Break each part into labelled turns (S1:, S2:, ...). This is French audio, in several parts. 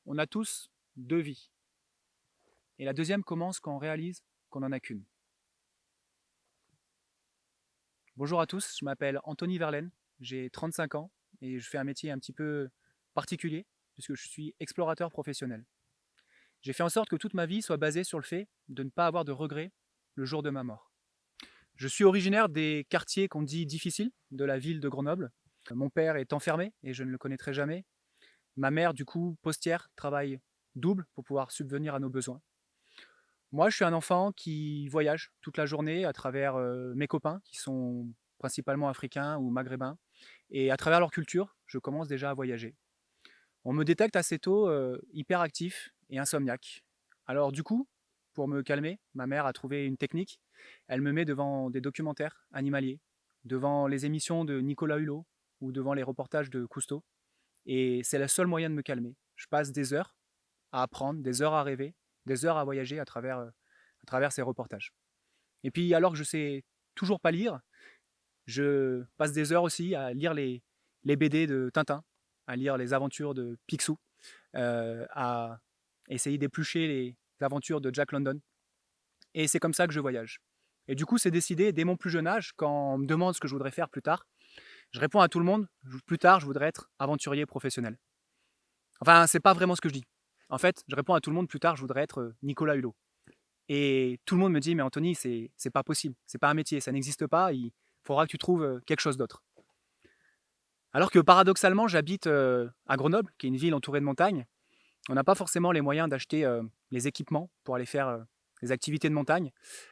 S1: On a tous deux vies. Et la deuxième commence quand on réalise qu'on n'en a qu'une. Bonjour à tous, je m'appelle Anthony Verlaine, j'ai 35 ans et je fais un métier un petit peu particulier puisque je suis explorateur professionnel. J'ai fait en sorte que toute ma vie soit basée sur le fait de ne pas avoir de regrets le jour de ma mort. Je suis originaire des quartiers qu'on dit difficiles de la ville de Grenoble. Mon père est enfermé et je ne le connaîtrai jamais. Ma mère, du coup, postière, travaille double pour pouvoir subvenir à nos besoins. Moi, je suis un enfant qui voyage toute la journée à travers mes copains qui sont principalement africains ou maghrébins. Et à travers leur culture, je commence déjà à voyager. On me détecte assez tôt hyperactif et insomniaque. Alors du coup, pour me calmer, ma mère a trouvé une technique. Elle me met devant des documentaires animaliers, devant les émissions de Nicolas Hulot ou devant les reportages de Cousteau. Et c'est le seul moyen de me calmer. Je passe des heures à apprendre, des heures à rêver, des heures à voyager à travers ces reportages. Et puis alors que je sais toujours pas lire, je passe des heures aussi à lire les BD de Tintin, à lire les aventures de Picsou, à essayer d'éplucher les aventures de Jack London. Et c'est comme ça que je voyage. Et du coup, c'est décidé dès mon plus jeune âge, quand on me demande ce que je voudrais faire plus tard, je réponds à tout le monde, plus tard, je voudrais être aventurier professionnel. Enfin, c'est pas vraiment ce que je dis. En fait, je réponds à tout le monde, plus tard, je voudrais être Nicolas Hulot. Et tout le monde me dit, mais Anthony, c'est pas possible, c'est pas un métier, ça n'existe pas, il faudra que tu trouves quelque chose d'autre. Alors que paradoxalement, j'habite à Grenoble, qui est une ville entourée de montagnes. On n'a pas forcément les moyens d'acheter les équipements pour aller faire les activités de montagne.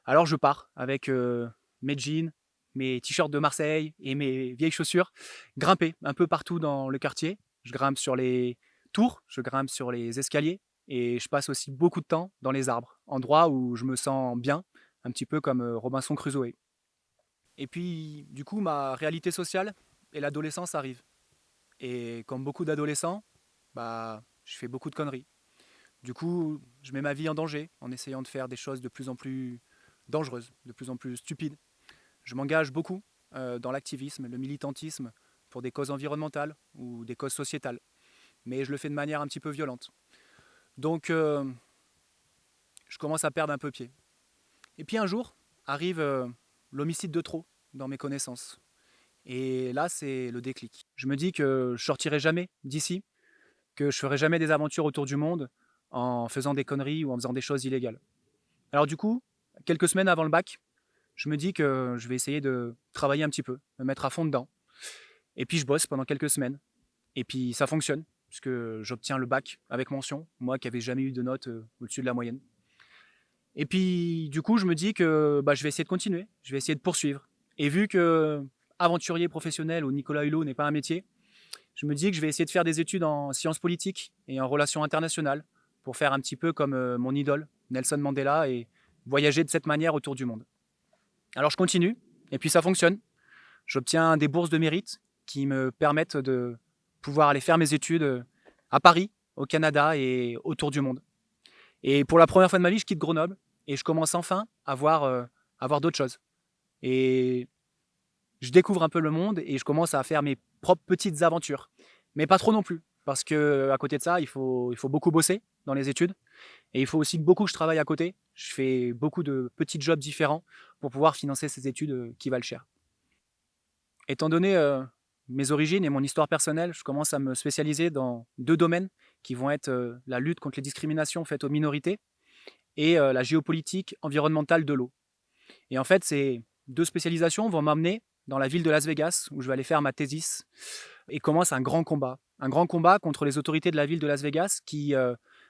S1: Alors je pars avec mes jeans, mes t-shirts de Marseille et mes vieilles chaussures, grimper un peu partout dans le quartier. Je grimpe sur les tours, je grimpe sur les escaliers et je passe aussi beaucoup de temps dans les arbres, endroits où je me sens bien, un petit peu comme Robinson Crusoe. Et puis, du coup, ma réalité sociale et l'adolescence arrivent. Et comme beaucoup d'adolescents, bah, je fais beaucoup de conneries. Du coup, je mets ma vie en danger en essayant de faire des choses de plus en plus dangereuses, de plus en plus stupides. Je m'engage beaucoup dans l'activisme, le militantisme pour des causes environnementales ou des causes sociétales. Mais je le fais de manière un petit peu violente. Donc, je commence à perdre un peu pied. Et puis un jour, arrive l'homicide de trop dans mes connaissances. Et là, c'est le déclic. Je me dis que je sortirai jamais d'ici, que je ferai jamais des aventures autour du monde en faisant des conneries ou en faisant des choses illégales. Alors du coup, quelques semaines avant le bac, je me dis que je vais essayer de travailler un petit peu, me mettre à fond dedans. Et puis je bosse pendant quelques semaines. Et puis ça fonctionne, puisque j'obtiens le bac avec mention, moi qui n'avais jamais eu de notes au-dessus de la moyenne. Et puis du coup, je me dis que je vais essayer de continuer, je vais essayer de poursuivre. Et vu que aventurier professionnel ou Nicolas Hulot n'est pas un métier, je me dis que je vais essayer de faire des études en sciences politiques et en relations internationales pour faire un petit peu comme mon idole, Nelson Mandela, et voyager de cette manière autour du monde. Alors je continue, et puis ça fonctionne. J'obtiens des bourses de mérite qui me permettent de pouvoir aller faire mes études à Paris, au Canada et autour du monde. Et pour la première fois de ma vie, je quitte Grenoble et je commence enfin à voir d'autres choses. Et je découvre un peu le monde et je commence à faire mes propres petites aventures. Mais pas trop non plus, parce que à côté de ça, il faut beaucoup bosser dans les études et il faut aussi beaucoup que je travaille à côté. Je fais beaucoup de petits jobs différents pour pouvoir financer ces études qui valent cher. Étant donné mes origines et mon histoire personnelle, je commence à me spécialiser dans deux domaines qui vont être la lutte contre les discriminations faites aux minorités et la géopolitique environnementale de l'eau. Et en fait, ces deux spécialisations vont m'amener dans la ville de Las Vegas, où je vais aller faire ma thésis, et commence un grand combat. Un grand combat contre les autorités de la ville de Las Vegas qui,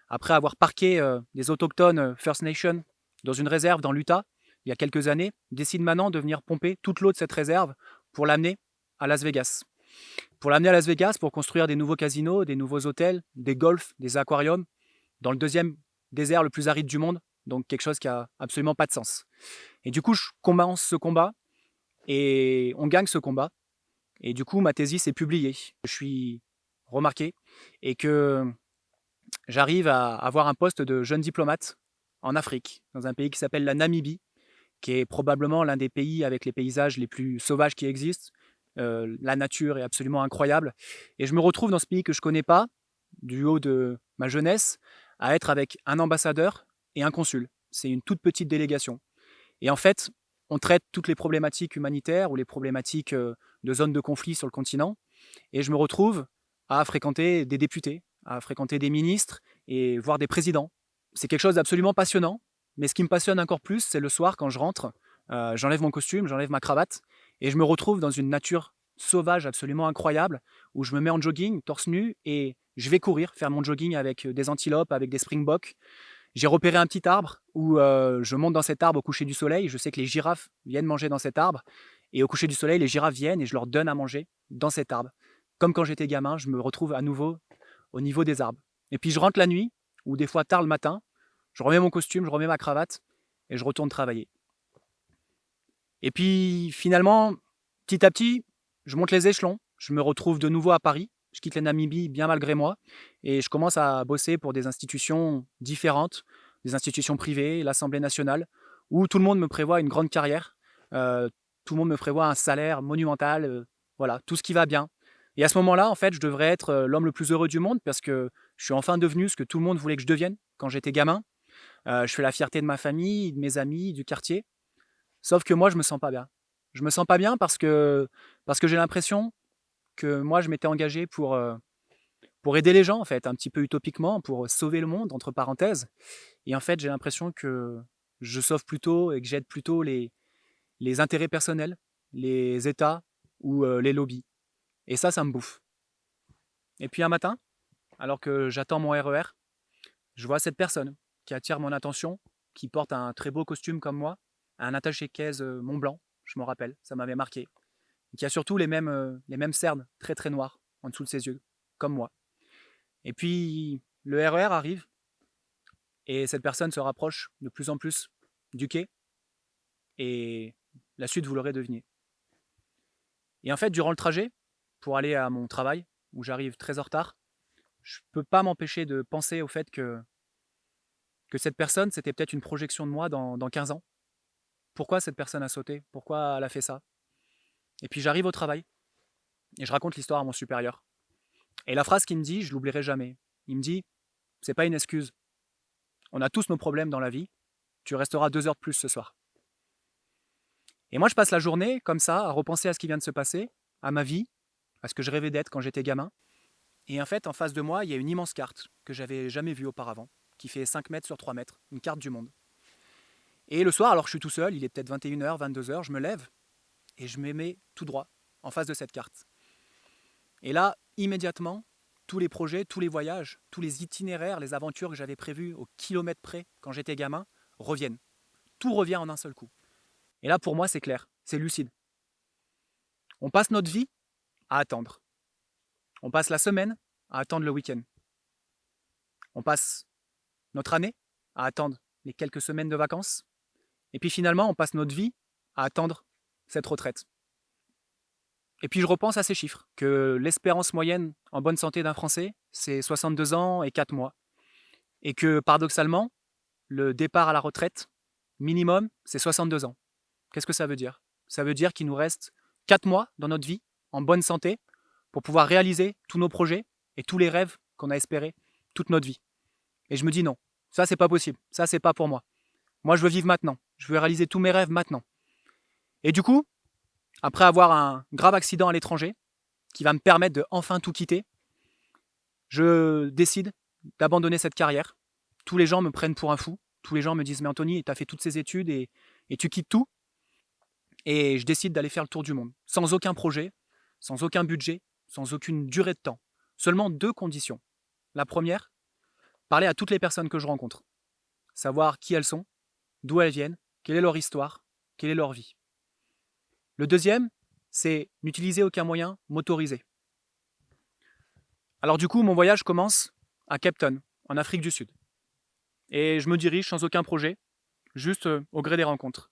S1: après avoir parqué des autochtones First Nation dans une réserve dans l'Utah, il y a quelques années, décident maintenant de venir pomper toute l'eau de cette réserve pour l'amener à Las Vegas. Pour l'amener à Las Vegas, pour construire des nouveaux casinos, des nouveaux hôtels, des golfs, des aquariums, dans le deuxième désert le plus aride du monde, donc quelque chose qui a absolument pas de sens. Et du coup, je commence ce combat et on gagne ce combat. Et du coup, ma thèse est publiée. Je suis remarqué et que j'arrive à avoir un poste de jeune diplomate en Afrique, dans un pays qui s'appelle la Namibie, qui est probablement l'un des pays avec les paysages les plus sauvages qui existent. La nature est absolument incroyable. Et je me retrouve dans ce pays que je ne connais pas, du haut de ma jeunesse, à être avec un ambassadeur et un consul. C'est une toute petite délégation. Et en fait, on traite toutes les problématiques humanitaires ou les problématiques de zones de conflit sur le continent. Et je me retrouve à fréquenter des députés, à fréquenter des ministres et voir des présidents. C'est quelque chose d'absolument passionnant. Mais ce qui me passionne encore plus, c'est le soir quand je rentre, j'enlève mon costume, j'enlève ma cravate et je me retrouve dans une nature sauvage absolument incroyable où je me mets en jogging, torse nu et je vais courir, faire mon jogging avec des antilopes, avec des springboks. J'ai repéré un petit arbre où je monte dans cet arbre au coucher du soleil. Je sais que les girafes viennent manger dans cet arbre. Et au coucher du soleil, les girafes viennent et je leur donne à manger dans cet arbre. Comme quand j'étais gamin, je me retrouve à nouveau au niveau des arbres. Et puis je rentre la nuit, ou des fois tard le matin, je remets mon costume, je remets ma cravate et je retourne travailler. Et puis finalement, petit à petit, je monte les échelons. Je me retrouve de nouveau à Paris. Je quitte la Namibie bien malgré moi et je commence à bosser pour des institutions différentes, des institutions privées, l'Assemblée nationale, où tout le monde me prévoit une grande carrière, tout le monde me prévoit un salaire monumental, voilà, tout ce qui va bien. Et à ce moment-là, en fait, je devrais être l'homme le plus heureux du monde parce que je suis enfin devenu ce que tout le monde voulait que je devienne quand j'étais gamin. Je fais la fierté de ma famille, de mes amis, du quartier. Sauf que moi, je me sens pas bien. Je me sens pas bien parce que j'ai l'impression que moi, je m'étais engagé pour aider les gens, en fait, un petit peu utopiquement, pour sauver le monde, entre parenthèses. Et en fait, j'ai l'impression que je sauve plutôt et que j'aide plutôt les intérêts personnels, les États ou les lobbies. Et ça me bouffe. Et puis un matin, alors que j'attends mon RER, je vois cette personne qui attire mon attention, qui porte un très beau costume comme moi, un attaché-caisse Mont Blanc, je me rappelle, ça m'avait marqué. Et qui a surtout les mêmes cernes très très noires en dessous de ses yeux, comme moi. Et puis le RER arrive et cette personne se rapproche de plus en plus du quai et la suite vous l'aurez deviné. Et en fait, durant le trajet, pour aller à mon travail, où j'arrive très en retard, je ne peux pas m'empêcher de penser au fait que cette personne, c'était peut-être une projection de moi dans 15 ans. Pourquoi cette personne a sauté? Pourquoi elle a fait ça? Et puis j'arrive au travail et je raconte l'histoire à mon supérieur. Et la phrase qu'il me dit, je l'oublierai jamais. Il me dit, c'est pas une excuse. On a tous nos problèmes dans la vie. Tu resteras 2 heures de plus ce soir. Et moi, je passe la journée comme ça, à repenser à ce qui vient de se passer, à ma vie, à ce que je rêvais d'être quand j'étais gamin. Et en fait, en face de moi, il y a une immense carte que j'avais jamais vue auparavant, qui fait 5 mètres sur 3 mètres, une carte du monde. Et le soir, alors que je suis tout seul, il est peut-être 21h, 22h, je me lève et je me mets tout droit en face de cette carte. Et là, immédiatement, tous les projets, tous les voyages, tous les itinéraires, les aventures que j'avais prévues au kilomètre près quand j'étais gamin reviennent. Tout revient en un seul coup. Et là, pour moi, c'est clair, c'est lucide. On passe notre vie à attendre. On passe la semaine à attendre le week-end. On passe notre année à attendre les quelques semaines de vacances. Et puis finalement, on passe notre vie à attendre cette retraite. Et puis je repense à ces chiffres, que l'espérance moyenne en bonne santé d'un Français, c'est 62 ans et 4 mois. Et que paradoxalement, le départ à la retraite, minimum, c'est 62 ans. Qu'est-ce que ça veut dire? Ça veut dire qu'il nous reste 4 mois dans notre vie, en bonne santé, pour pouvoir réaliser tous nos projets et tous les rêves qu'on a espérés toute notre vie. Et je me dis non, ça c'est pas possible, ça c'est pas pour moi. Moi je veux vivre maintenant, je veux réaliser tous mes rêves maintenant. Et du coup, après avoir un grave accident à l'étranger, qui va me permettre de enfin tout quitter, je décide d'abandonner cette carrière. Tous les gens me prennent pour un fou, tous les gens me disent mais Anthony, tu as fait toutes ces études et tu quittes tout. Et je décide d'aller faire le tour du monde, sans aucun projet, sans aucun budget, sans aucune durée de temps. Seulement 2 conditions. La première, parler à toutes les personnes que je rencontre. Savoir qui elles sont, d'où elles viennent, quelle est leur histoire, quelle est leur vie. Le deuxième, c'est n'utiliser aucun moyen motorisé. Alors du coup, mon voyage commence à Cape Town, en Afrique du Sud. Et je me dirige sans aucun projet, juste au gré des rencontres.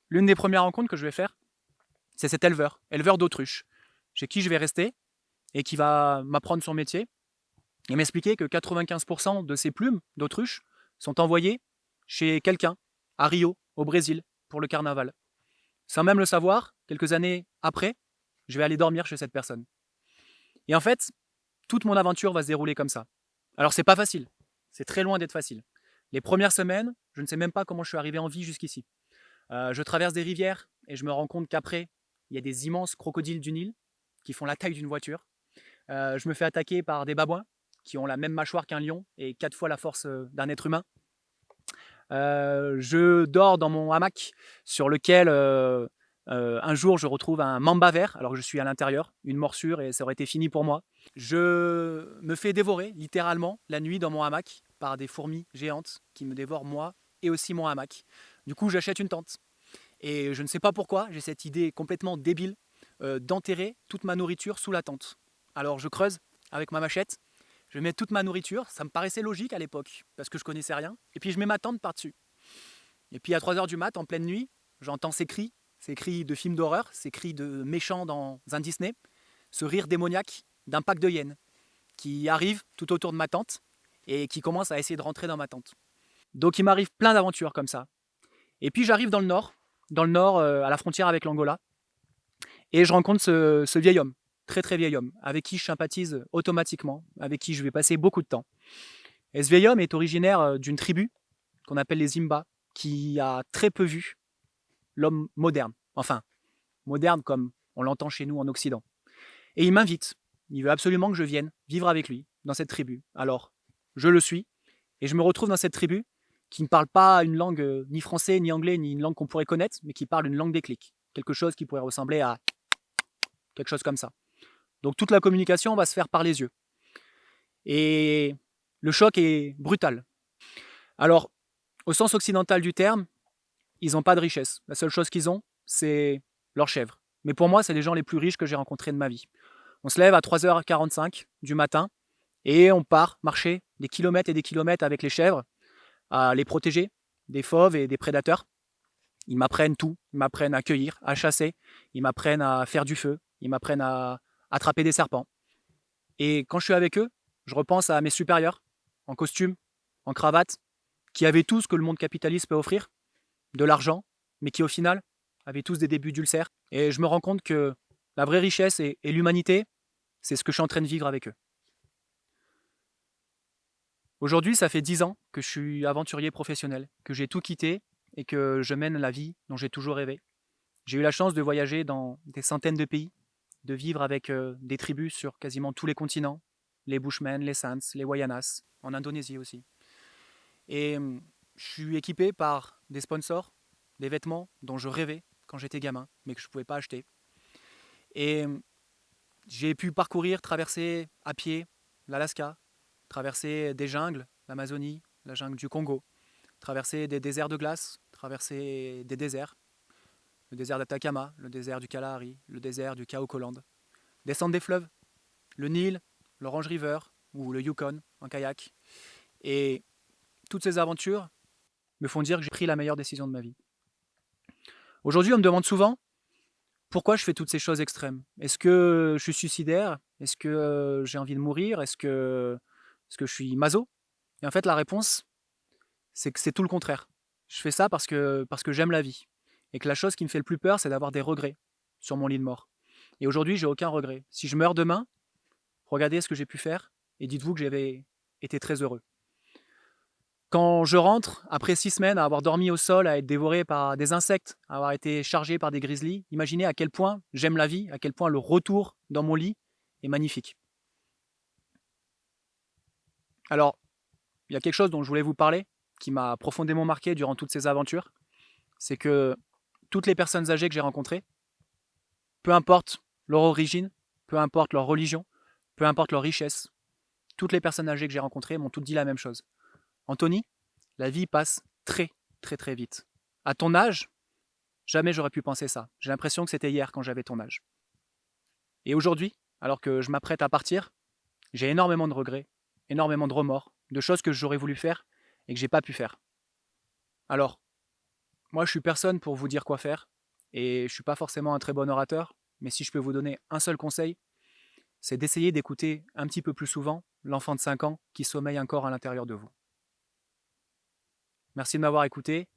S1: L'une des premières rencontres que je vais faire, c'est cet éleveur d'autruches, chez qui je vais rester et qui va m'apprendre son métier et m'expliquer que 95% de ces plumes d'autruches sont envoyées chez quelqu'un, à Rio, au Brésil, pour le carnaval. Sans même le savoir, quelques années après, je vais aller dormir chez cette personne. Et en fait, toute mon aventure va se dérouler comme ça, Alors c'est pas facile, c'est très loin d'être facile. Les premières semaines, je ne sais même pas comment je suis arrivé en vie jusqu'ici. Je traverse des rivières et je me rends compte qu'après, il y a des immenses crocodiles du Nil qui font la taille d'une voiture. Je me fais attaquer par des babouins qui ont la même mâchoire qu'un lion et 4 fois la force d'un être humain. Je dors dans mon hamac sur lequel un jour je retrouve un mamba vert alors que je suis à l'intérieur, une morsure et ça aurait été fini pour moi. Je me fais dévorer littéralement la nuit dans mon hamac par des fourmis géantes qui me dévorent moi et aussi mon hamac. Du coup j'achète une tente et je ne sais pas pourquoi j'ai cette idée complètement débile d'enterrer toute ma nourriture sous la tente. Alors je creuse avec ma machette, je mets toute ma nourriture, ça me paraissait logique à l'époque, parce que je connaissais rien, et puis je mets ma tente par-dessus. Et puis à 3 h du mat, en pleine nuit, j'entends ces cris de films d'horreur, ces cris de méchants dans un Disney, ce rire démoniaque d'un pack de hyènes qui arrive tout autour de ma tente et qui commence à essayer de rentrer dans ma tente. Donc il m'arrive plein d'aventures comme ça. Et puis j'arrive dans le nord à la frontière avec l'Angola, et je rencontre ce vieil homme, très très vieil homme, avec qui je sympathise automatiquement, avec qui je vais passer beaucoup de temps. Et ce vieil homme est originaire d'une tribu qu'on appelle les Imba, qui a très peu vu l'homme moderne, enfin moderne comme on l'entend chez nous en Occident. Et il m'invite, il veut absolument que je vienne vivre avec lui dans cette tribu. Alors je le suis, et je me retrouve dans cette tribu qui ne parle pas une langue ni français, ni anglais, ni une langue qu'on pourrait connaître, mais qui parle une langue des clics, quelque chose qui pourrait ressembler à quelque chose comme ça. Donc toute la communication va se faire par les yeux. Et le choc est brutal. Alors, au sens occidental du terme, ils n'ont pas de richesse. La seule chose qu'ils ont, c'est leurs chèvres. Mais pour moi, c'est les gens les plus riches que j'ai rencontrés de ma vie. On se lève à 3 h 45 du matin et on part marcher des kilomètres et des kilomètres avec les chèvres, à les protéger des fauves et des prédateurs. Ils m'apprennent tout. Ils m'apprennent à cueillir, à chasser. Ils m'apprennent à faire du feu. Ils m'apprennent à attraper des serpents. Et quand je suis avec eux, je repense à mes supérieurs, en costume, en cravate, qui avaient tout ce que le monde capitaliste peut offrir, de l'argent, mais qui au final avaient tous des débuts d'ulcères. Et je me rends compte que la vraie richesse et l'humanité, c'est ce que je suis en train de vivre avec eux. Aujourd'hui, ça fait 10 ans que je suis aventurier professionnel, que j'ai tout quitté et que je mène la vie dont j'ai toujours rêvé. J'ai eu la chance de voyager dans des centaines de pays, de vivre avec des tribus sur quasiment tous les continents, les Bushmen, les Sans, les Wayanas, en Indonésie aussi. Et je suis équipé par des sponsors, des vêtements dont je rêvais quand j'étais gamin, mais que je ne pouvais pas acheter. Et j'ai pu parcourir, traverser à pied l'Alaska, traverser des jungles, l'Amazonie, la jungle du Congo, traverser des déserts de glace, traverser des déserts, le désert d'Atacama, le désert du Kalahari, le désert du Kaokoland, descendre des fleuves, le Nil, l'Orange River ou le Yukon en kayak. Et toutes ces aventures me font dire que j'ai pris la meilleure décision de ma vie. Aujourd'hui, on me demande souvent pourquoi je fais toutes ces choses extrêmes. Est-ce que je suis suicidaire? Est-ce que j'ai envie de mourir? Est-ce que je suis maso? Et en fait, la réponse, c'est que c'est tout le contraire. Je fais ça parce que j'aime la vie. Et que la chose qui me fait le plus peur, c'est d'avoir des regrets sur mon lit de mort. Et aujourd'hui, j'ai aucun regret. Si je meurs demain, regardez ce que j'ai pu faire et dites-vous que j'avais été très heureux. Quand je rentre, après 6 semaines à avoir dormi au sol, à être dévoré par des insectes, à avoir été chargé par des grizzlies, imaginez à quel point j'aime la vie, à quel point le retour dans mon lit est magnifique. Alors, il y a quelque chose dont je voulais vous parler, qui m'a profondément marqué durant toutes ces aventures, c'est que toutes les personnes âgées que j'ai rencontrées, peu importe leur origine, peu importe leur religion, peu importe leur richesse, toutes les personnes âgées que j'ai rencontrées m'ont toutes dit la même chose. Anthony, la vie passe très très très vite. À ton âge, jamais j'aurais pu penser ça. J'ai l'impression que c'était hier quand j'avais ton âge. Et aujourd'hui, alors que je m'apprête à partir, j'ai énormément de regrets, énormément de remords, de choses que j'aurais voulu faire et que j'ai pas pu faire. Alors, moi je suis personne pour vous dire quoi faire, et je suis pas forcément un très bon orateur, mais si je peux vous donner un seul conseil, c'est d'essayer d'écouter un petit peu plus souvent l'enfant de 5 ans qui sommeille encore à l'intérieur de vous. Merci de m'avoir écouté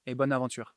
S1: et bonne aventure.